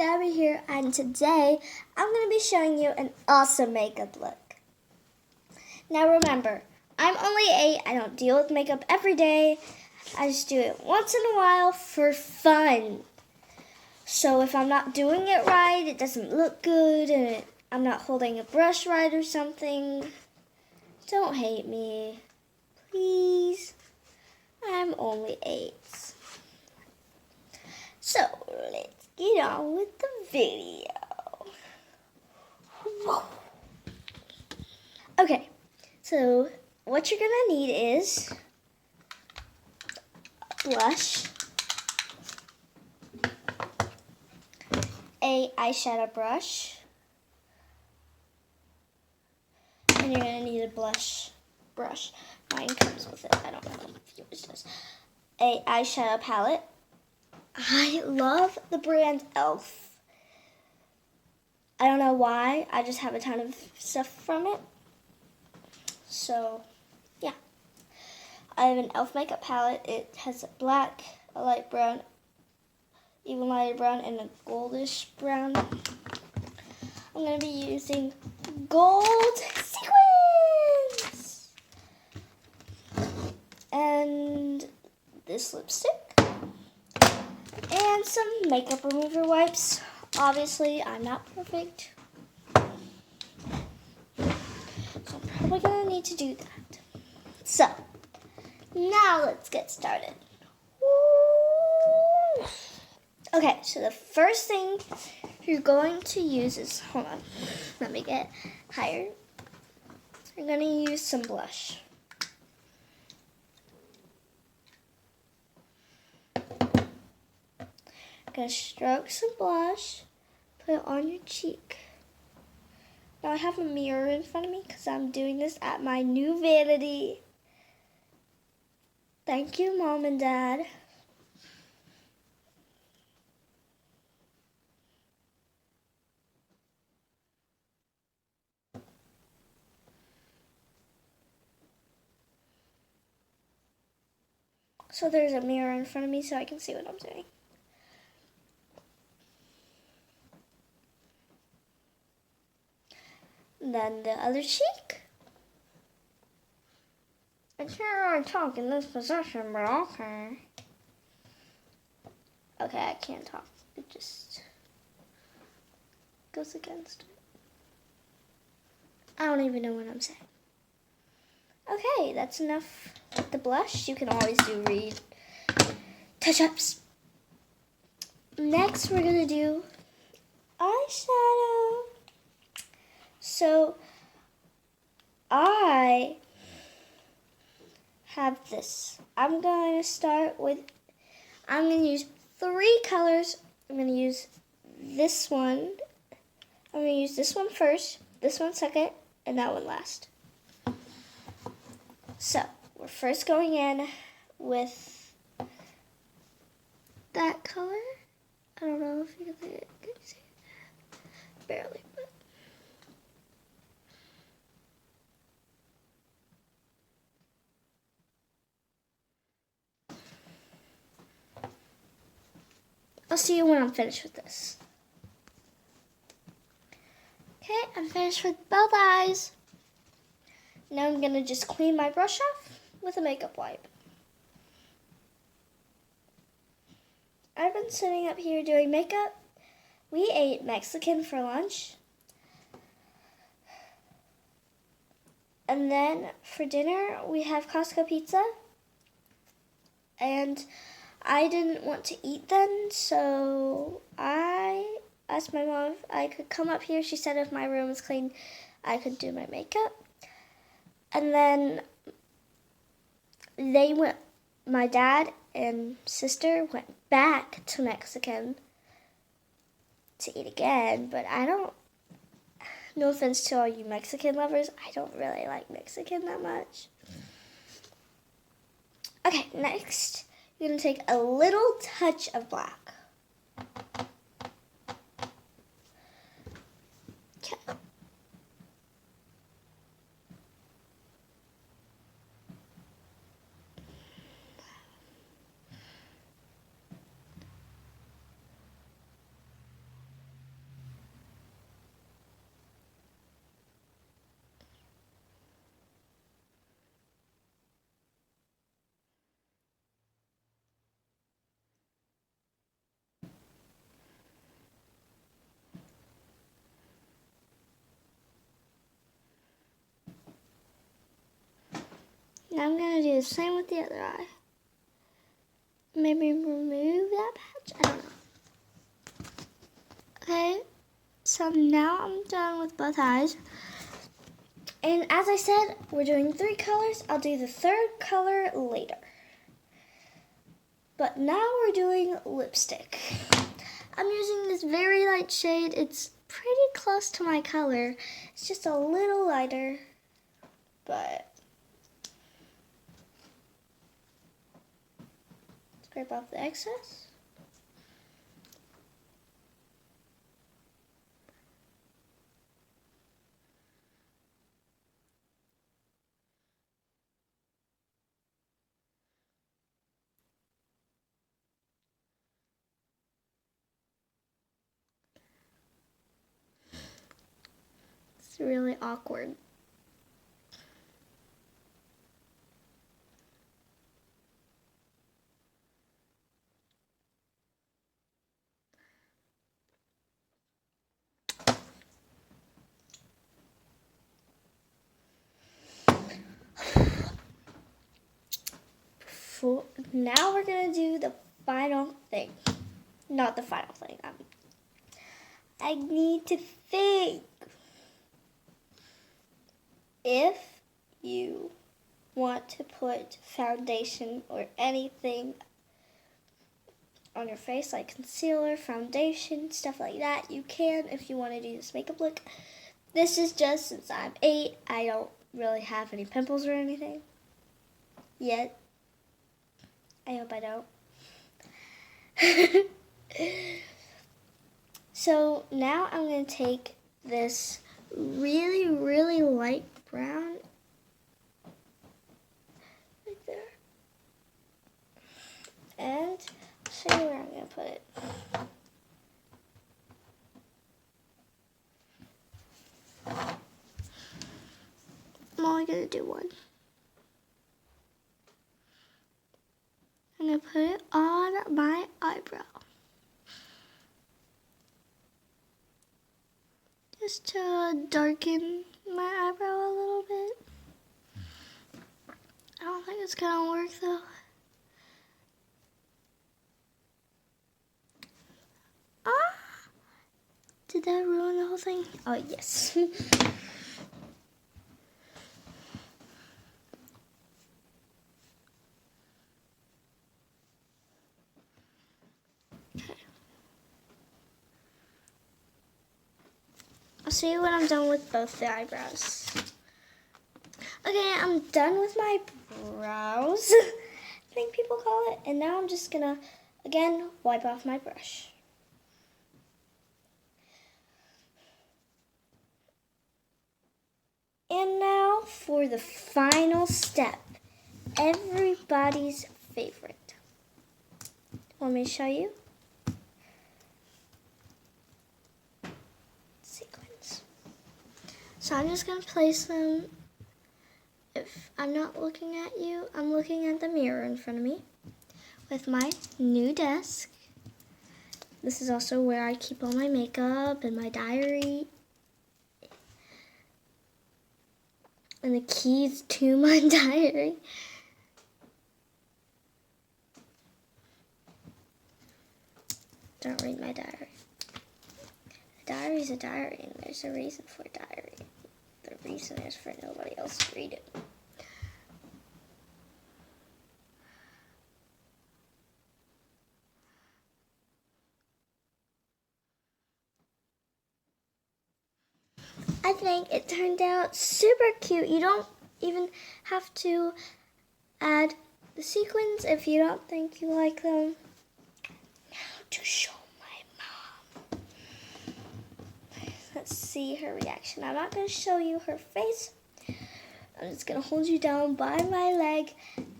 Gabby here, and today I'm going to be showing you an awesome makeup look. Now remember, I'm only 8, I don't deal with makeup every day, I just do it once in a while for fun. So if I'm not doing it right, it doesn't look good, and I'm not holding a brush right or something, don't hate me, please. I'm only 8. So let's get on with the video. Okay, so what you're gonna need is blush, a eyeshadow brush, and you're gonna need a blush brush. Mine comes with it. I don't know if yours does. A eyeshadow palette. I love the brand e.l.f. I don't know why. I just have a ton of stuff from it. So, yeah. I have an e.l.f. makeup palette. It has a black, a light brown, even lighter brown, and a goldish brown. I'm going to be using gold sequins and this lipstick and some makeup remover wipes. Obviously, I'm not perfect, so I'm probably going to need to do that. So, now let's get started. Woo! Okay, so the first thing you're going to use is, hold on, let me get higher. You're going to use some blush. I'm going to stroke some blush, put it on your cheek. Now I have a mirror in front of me because I'm doing this at my new vanity. Thank you, Mom and Dad. So there's a mirror in front of me so I can see what I'm doing. And then the other cheek. I can't really talk in this position, but okay. Okay, I can't talk. It just goes against it. I don't even know what I'm saying. Okay, that's enough with the blush. You can always do touch-ups. Next, we're going to do eyeshadow. So, I have this. I'm going to use 3 colors. I'm going to use this one. I'm going to use this one first, this one second, and that one last. So, we're first going in with that color. I don't know if you can see it. Barely, but. I'll see you when I'm finished with this. Okay, I'm finished with both eyes. Now I'm going to just clean my brush off with a makeup wipe. I've been sitting up here doing makeup. We ate Mexican for lunch. And then for dinner, we have Costco pizza. And I didn't want to eat then, so I asked my mom if I could come up here. She said if my room was clean, I could do my makeup. And then my dad and sister went back to Mexican to eat again, but no offense to all you Mexican lovers, I don't really like Mexican that much. Okay, next, you're going to take a little touch of black. Okay. Now I'm going to do the same with the other eye. Maybe remove that patch? I don't know. Okay, so now I'm done with both eyes. And as I said, we're doing 3 colors. I'll do the 3rd color later. But now we're doing lipstick. I'm using this very light shade. It's pretty close to my color. It's just a little lighter, but scrape off the excess. It's really awkward. Now we're gonna do the final thing. Not the final thing. I need to think. If you want to put foundation or anything on your face, like concealer, foundation, stuff like that, you can if you want to do this makeup look. This is just since I'm 8, I don't really have any pimples or anything yet. I hope I don't. So now I'm going to take this really, really light brown right there. And I'll show you where I'm going to put it. I'm only going to do one. I'm going to put it on my eyebrow. Just to darken my eyebrow a little bit. I don't think it's going to work though. Ah! Did that ruin the whole thing? Oh, yes. I'll see you when I'm done with both the eyebrows. Okay, I'm done with my brows, I think people call it. And now I'm just gonna, again, wipe off my brush. And now for the final step, everybody's favorite. Want me to show you? Sequins. So I'm just going to place them. If I'm not looking at you, I'm looking at the mirror in front of me with my new desk. This is also where I keep all my makeup and my diary. And the keys to my diary. Don't read my diary. A diary is a diary, and there's a reason for a diary. The reason is for nobody else to read it. I think it turned out super cute. You don't even have to add the sequins if you don't think you like them. Now to show my mom. Let's see her reaction. I'm not going to show you her face. I'm just going to hold you down by my leg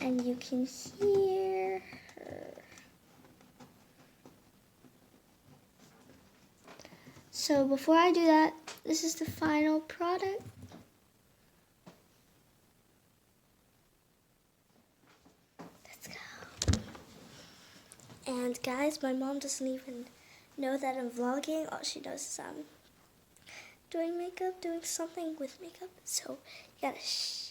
and you can hear her. So before I do that, this is the final product. Let's go. And guys, my mom doesn't even know that I'm vlogging. All she knows is I'm doing makeup, doing something with makeup. So you gotta shh.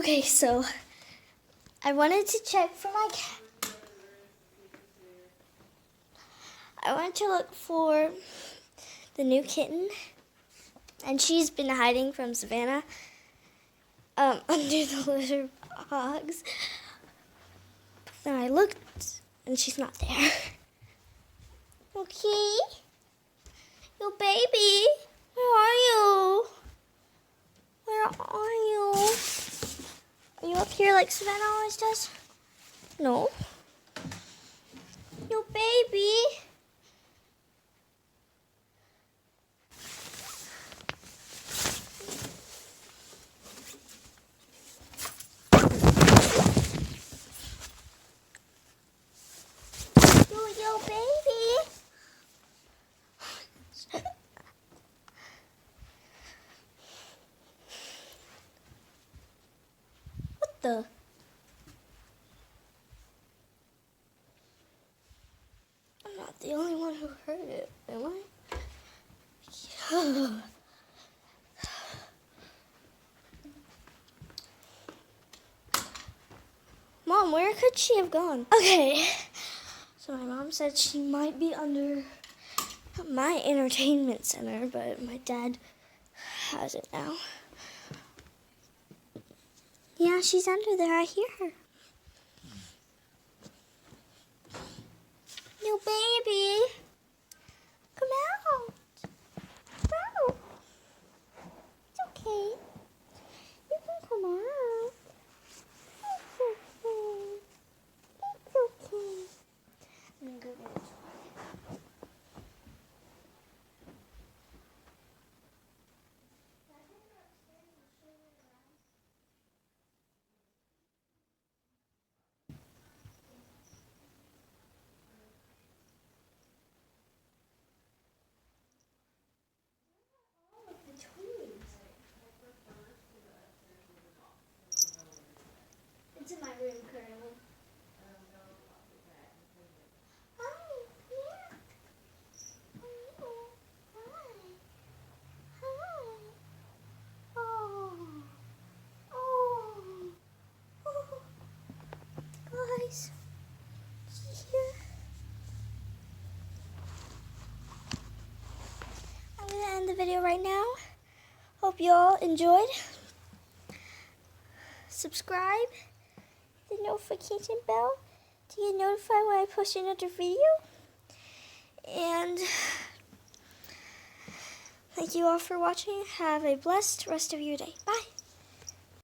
Okay, so I wanted to check for my cat. I wanted to look for the new kitten, and she's been hiding from Savannah under the litter box. Then I looked, and she's not there. Okay, yo baby, where are you? Where are you? Are you up here like Savannah always does? No. Yo baby. Yo baby. What the? I'm not the only one who heard it, am I? Mom, where could she have gone? Okay, so my mom said she might be under my entertainment center, but my dad has it now. Yeah, she's under there. I hear her. Yo, baby. Come out. Come out. It's okay. You can come out. It's okay. It's okay. I'm going to go get a toy. It's in my room currently. Hi. Yeah. Oh, hi. Hi. Oh. Oh. Oh. Guys. Here. I'm going to end the video right now. Hope you all enjoyed. Subscribe. The notification bell to get notified when I post another video. And thank you all for watching. Have a blessed rest of your day. Bye.